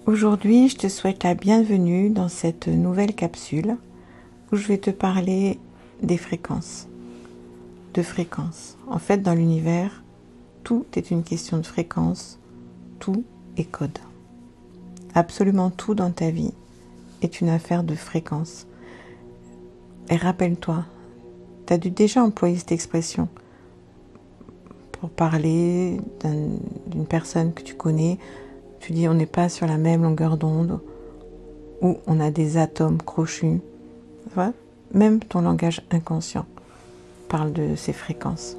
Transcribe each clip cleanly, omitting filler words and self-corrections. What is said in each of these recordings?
Aujourd'hui, je te souhaite la bienvenue dans cette nouvelle capsule où je vais te parler des fréquences. De fréquences. En fait, dans l'univers, tout est une question de fréquence, tout est code. Absolument tout dans ta vie est une affaire de fréquence. Et rappelle-toi, tu as dû déjà employer cette expression pour parler d'une personne que tu connais. Tu dis on n'est pas sur la même longueur d'onde ou on a des atomes crochus. Voilà. Même ton langage inconscient parle de ces fréquences.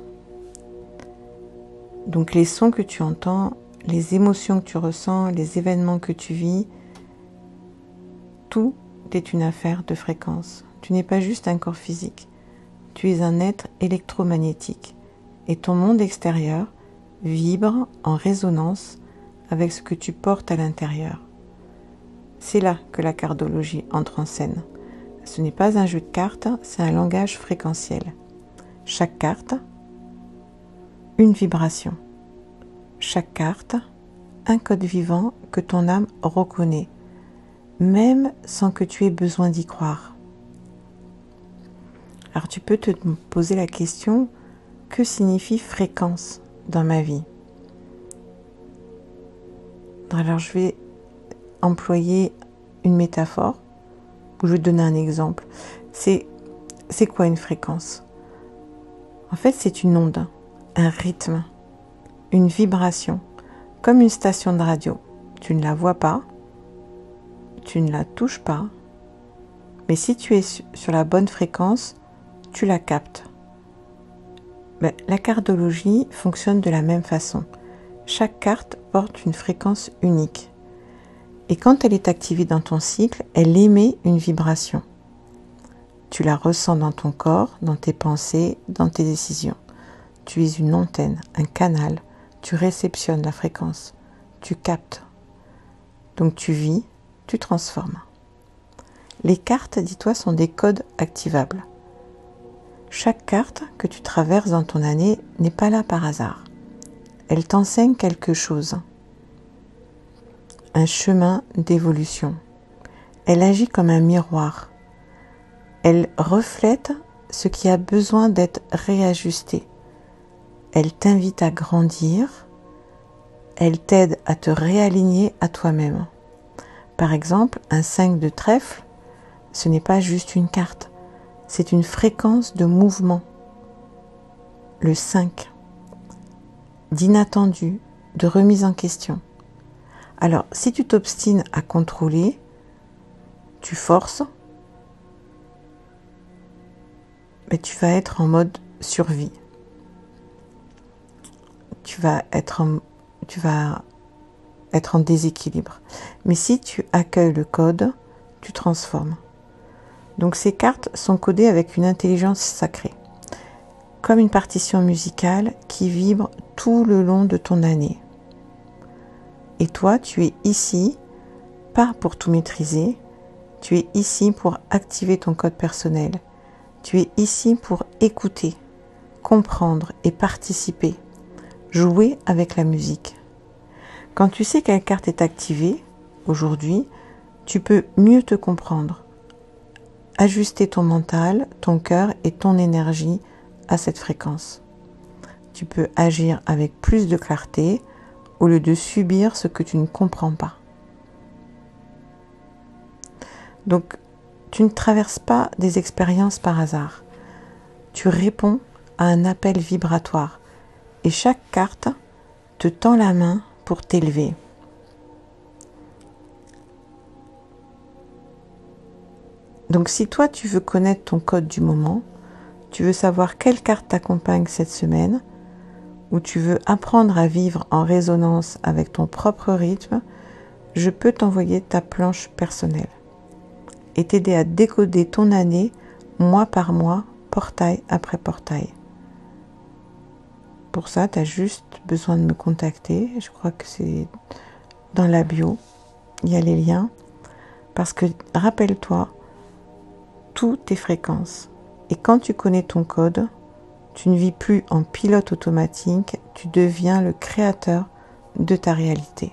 Donc les sons que tu entends, les émotions que tu ressens, les événements que tu vis, tout est une affaire de fréquence. Tu n'es pas juste un corps physique, tu es un être électromagnétique et ton monde extérieur vibre en résonance avec ce que tu portes à l'intérieur. C'est là que la cardologie entre en scène. Ce n'est pas un jeu de cartes, c'est un langage fréquentiel. Chaque carte, une vibration. Chaque carte, un code vivant que ton âme reconnaît, même sans que tu aies besoin d'y croire. Alors tu peux te poser la question, que signifie fréquence dans ma vie ? Alors je vais employer une métaphore, ou je vais te donner un exemple. C'est quoi une fréquence ? En fait, c'est une onde, un rythme, une vibration, comme une station de radio. Tu ne la vois pas, tu ne la touches pas, mais si tu es sur la bonne fréquence, tu la captes. La cardologie fonctionne de la même façon. Chaque carte porte une fréquence unique. Et quand elle est activée dans ton cycle, elle émet une vibration. Tu la ressens dans ton corps, dans tes pensées, dans tes décisions. Tu es une antenne, un canal. Tu réceptionnes la fréquence. Tu captes. Donc tu vis, tu transformes. Les cartes, dis-toi, sont des codes activables. Chaque carte que tu traverses dans ton année n'est pas là par hasard. Elle t'enseigne quelque chose. Un chemin d'évolution. Elle agit comme un miroir. Elle reflète ce qui a besoin d'être réajusté. Elle t'invite à grandir. Elle t'aide à te réaligner à toi-même. Par exemple, un 5 de trèfle, ce n'est pas juste une carte. C'est une fréquence de mouvement. Le 5. D'inattendu, de remise en question. Alors, si tu t'obstines à contrôler, tu forces, mais tu vas être en mode survie. Tu vas être en déséquilibre. Mais si tu accueilles le code, tu transformes. Donc ces cartes sont codées avec une intelligence sacrée, comme une partition musicale qui vibre tout le long de ton année. Et toi, tu es ici, pas pour tout maîtriser, tu es ici pour activer ton code personnel. Tu es ici pour écouter, comprendre et participer, jouer avec la musique. Quand tu sais quelle carte est activée, aujourd'hui, tu peux mieux te comprendre, ajuster ton mental, ton cœur et ton énergie à cette fréquence. Tu peux agir avec plus de clarté au lieu de subir ce que tu ne comprends pas. Donc, tu ne traverses pas des expériences par hasard. Tu réponds à un appel vibratoire et chaque carte te tend la main pour t'élever. Donc, si toi, tu veux connaître ton code du moment, tu veux savoir quelle carte t'accompagne cette semaine, ou tu veux apprendre à vivre en résonance avec ton propre rythme, je peux t'envoyer ta planche personnelle et t'aider à décoder ton année mois par mois, portail après portail. Pour ça, tu as juste besoin de me contacter. Je crois que c'est dans la bio. Il y a les liens. Parce que, rappelle-toi, tout est fréquence. Et quand tu connais ton code, tu ne vis plus en pilote automatique, tu deviens le créateur de ta réalité.